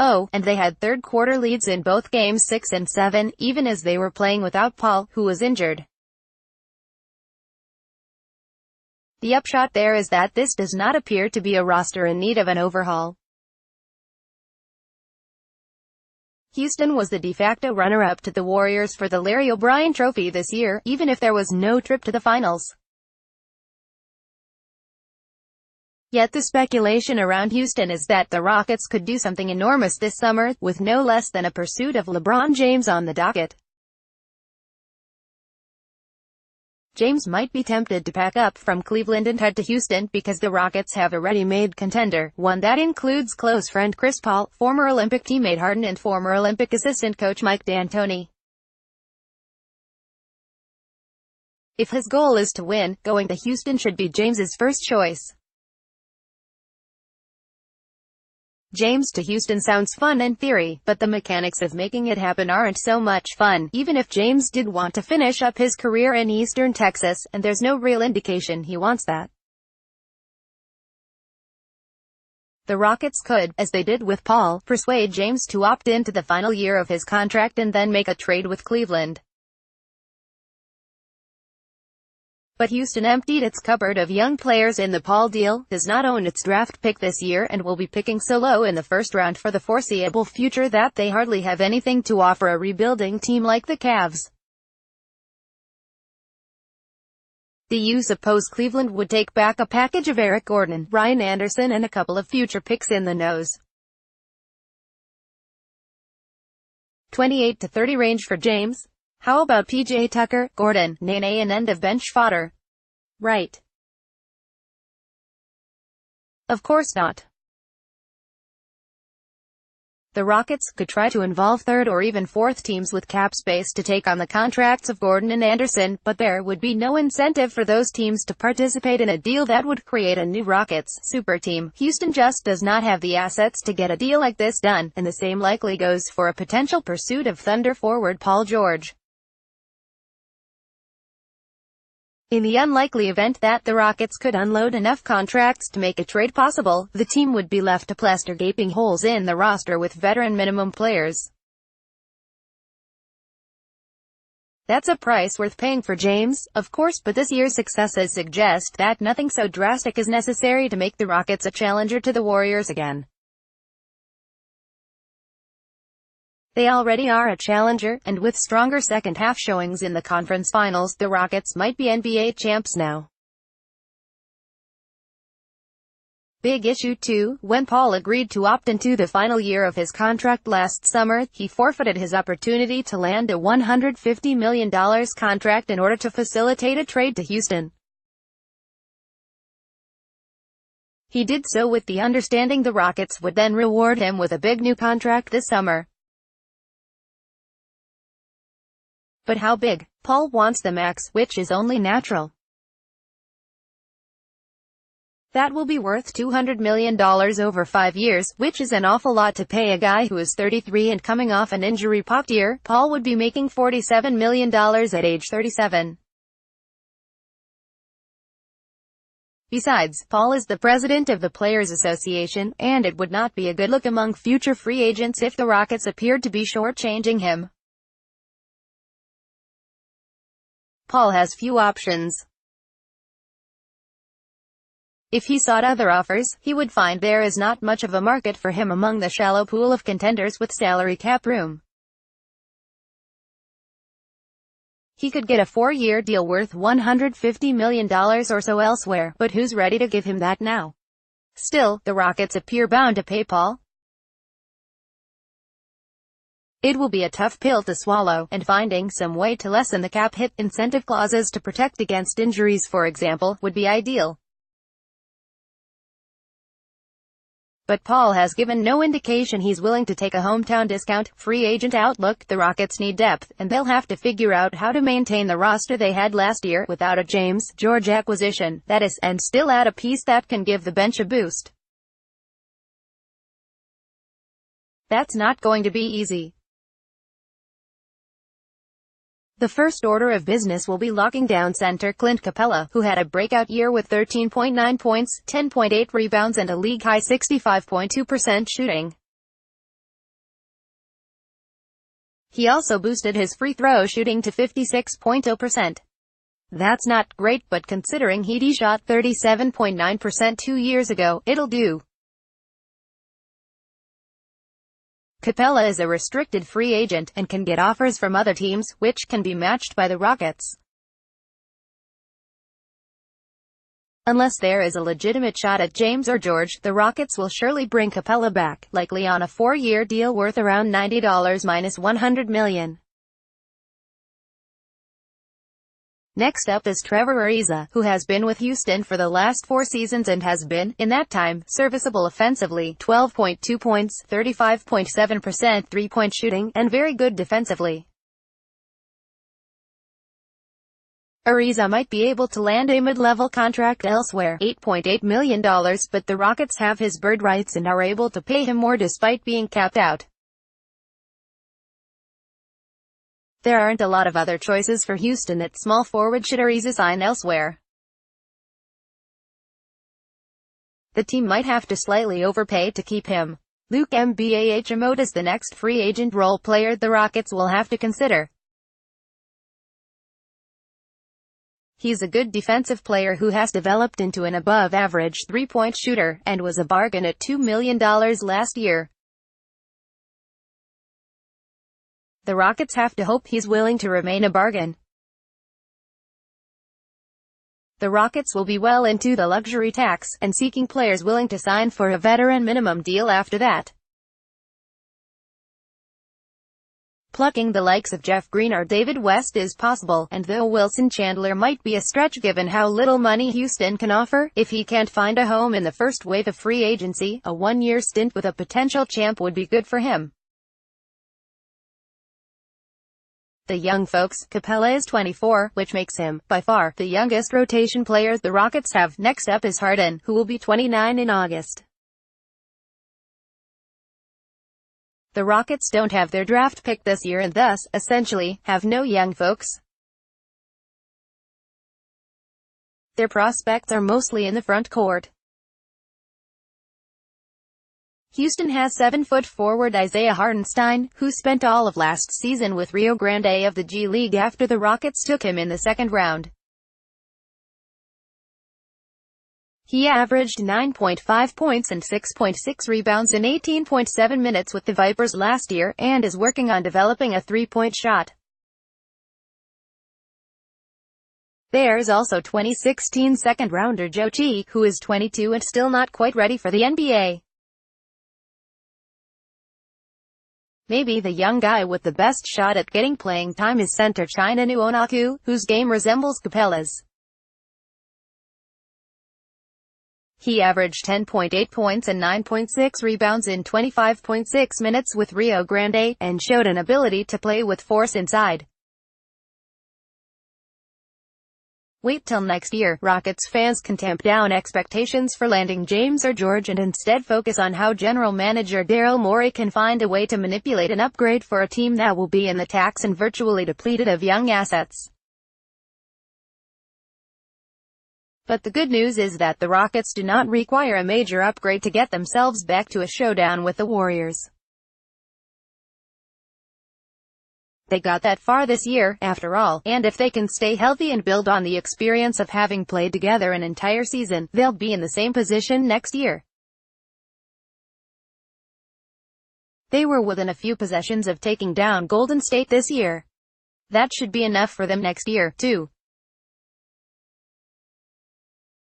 Oh, and they had third-quarter leads in both games 6 and 7, even as they were playing without Paul, who was injured. The upshot there is that this does not appear to be a roster in need of an overhaul. Houston was the de facto runner-up to the Warriors for the Larry O'Brien Trophy this year, even if there was no trip to the finals. Yet the speculation around Houston is that the Rockets could do something enormous this summer, with no less than a pursuit of LeBron James on the docket. James might be tempted to pack up from Cleveland and head to Houston because the Rockets have a ready-made contender, one that includes close friend Chris Paul, former Olympic teammate Harden and former Olympic assistant coach Mike D'Antoni. If his goal is to win, going to Houston should be James's first choice. James to Houston sounds fun in theory, but the mechanics of making it happen aren't so much fun, even if James did want to finish up his career in Eastern Texas, and there's no real indication he wants that. The Rockets could, as they did with Paul, persuade James to opt into the final year of his contract and then make a trade with Cleveland. But Houston emptied its cupboard of young players in the Paul deal, does not own its draft pick this year, and will be picking so low in the first round for the foreseeable future that they hardly have anything to offer a rebuilding team like the Cavs. Do you suppose Cleveland would take back a package of Eric Gordon, Ryan Anderson and a couple of future picks in the nose? 28 to 30 range for James? How about PJ Tucker, Gordon, Nene and end-of-bench fodder? Right. Of course not. The Rockets could try to involve third or even fourth teams with cap space to take on the contracts of Gordon and Anderson, but there would be no incentive for those teams to participate in a deal that would create a new Rockets super team. Houston just does not have the assets to get a deal like this done, and the same likely goes for a potential pursuit of Thunder forward Paul George. In the unlikely event that the Rockets could unload enough contracts to make a trade possible, the team would be left to plaster gaping holes in the roster with veteran minimum players. That's a price worth paying for James, of course, but this year's successes suggest that nothing so drastic is necessary to make the Rockets a challenger to the Warriors again. They already are a challenger, and with stronger second-half showings in the conference finals, the Rockets might be NBA champs now. Big issue 2, when Paul agreed to opt into the final year of his contract last summer, he forfeited his opportunity to land a $150 million contract in order to facilitate a trade to Houston. He did so with the understanding the Rockets would then reward him with a big new contract this summer. But how big? Paul wants the max, which is only natural. That will be worth $200 million over 5 years, which is an awful lot to pay a guy who is 33 and coming off an injury-pocked year. Paul would be making $47 million at age 37. Besides, Paul is the president of the Players Association, and it would not be a good look among future free agents if the Rockets appeared to be shortchanging him. Paul has few options. If he sought other offers, he would find there is not much of a market for him among the shallow pool of contenders with salary cap room. He could get a 4-year deal worth $150 million or so elsewhere, but who's ready to give him that now? Still, the Rockets appear bound to pay Paul. It will be a tough pill to swallow, and finding some way to lessen the cap hit, incentive clauses to protect against injuries for example, would be ideal. But Paul has given no indication he's willing to take a hometown discount. Free agent outlook: the Rockets need depth, and they'll have to figure out how to maintain the roster they had last year, without a James George acquisition, that is, and still add a piece that can give the bench a boost. That's not going to be easy. The first order of business will be locking down center Clint Capella, who had a breakout year with 13.9 points, 10.8 rebounds and a league-high 65.2% shooting. He also boosted his free throw shooting to 56.0%. That's not great, but considering he shot 37.9% 2 years ago, it'll do. Capella is a restricted free agent, and can get offers from other teams, which can be matched by the Rockets. Unless there is a legitimate shot at James or George, the Rockets will surely bring Capella back, likely on a 4-year deal worth around $90 minus $100 million. Next up is Trevor Ariza, who has been with Houston for the last 4 seasons and has been, in that time, serviceable offensively, 12.2 points, 35.7% three-point shooting, and very good defensively. Ariza might be able to land a mid-level contract elsewhere, $8.8 million, but the Rockets have his bird rights and are able to pay him more despite being capped out. There aren't a lot of other choices for Houston at small forward should Ariza sign elsewhere. The team might have to slightly overpay to keep him. Luke Mbahamo is the next free agent role player the Rockets will have to consider. He's a good defensive player who has developed into an above-average three-point shooter, and was a bargain at $2 million last year. The Rockets have to hope he's willing to remain a bargain. The Rockets will be well into the luxury tax, and seeking players willing to sign for a veteran minimum deal after that. Plucking the likes of Jeff Green or David West is possible, and though Wilson Chandler might be a stretch given how little money Houston can offer, if he can't find a home in the first wave of free agency, a 1-year stint with a potential champ would be good for him. The young folks, Capella is 24, which makes him, by far, the youngest rotation player the Rockets have. Next up is Harden, who will be 29 in August. The Rockets don't have their draft pick this year and thus, essentially, have no young folks. Their prospects are mostly in the front court. Houston has 7-foot forward Isaiah Hartenstein, who spent all of last season with Rio Grande of the G League after the Rockets took him in the second round. He averaged 9.5 points and 6.6 rebounds in 18.7 minutes with the Vipers last year, and is working on developing a three-point shot. There's also 2016 second-rounder Joe Cheek, who is 22 and still not quite ready for the NBA. Maybe the young guy with the best shot at getting playing time is center China Nuonaku, whose game resembles Capella's. He averaged 10.8 points and 9.6 rebounds in 25.6 minutes with Rio Grande, and showed an ability to play with force inside. Wait till next year. Rockets fans can tamp down expectations for landing James or George and instead focus on how general manager Daryl Morey can find a way to manipulate an upgrade for a team that will be in the tax and virtually depleted of young assets. But the good news is that the Rockets do not require a major upgrade to get themselves back to a showdown with the Warriors. They got that far this year, after all, and if they can stay healthy and build on the experience of having played together an entire season, they'll be in the same position next year. They were within a few possessions of taking down Golden State this year. That should be enough for them next year, too.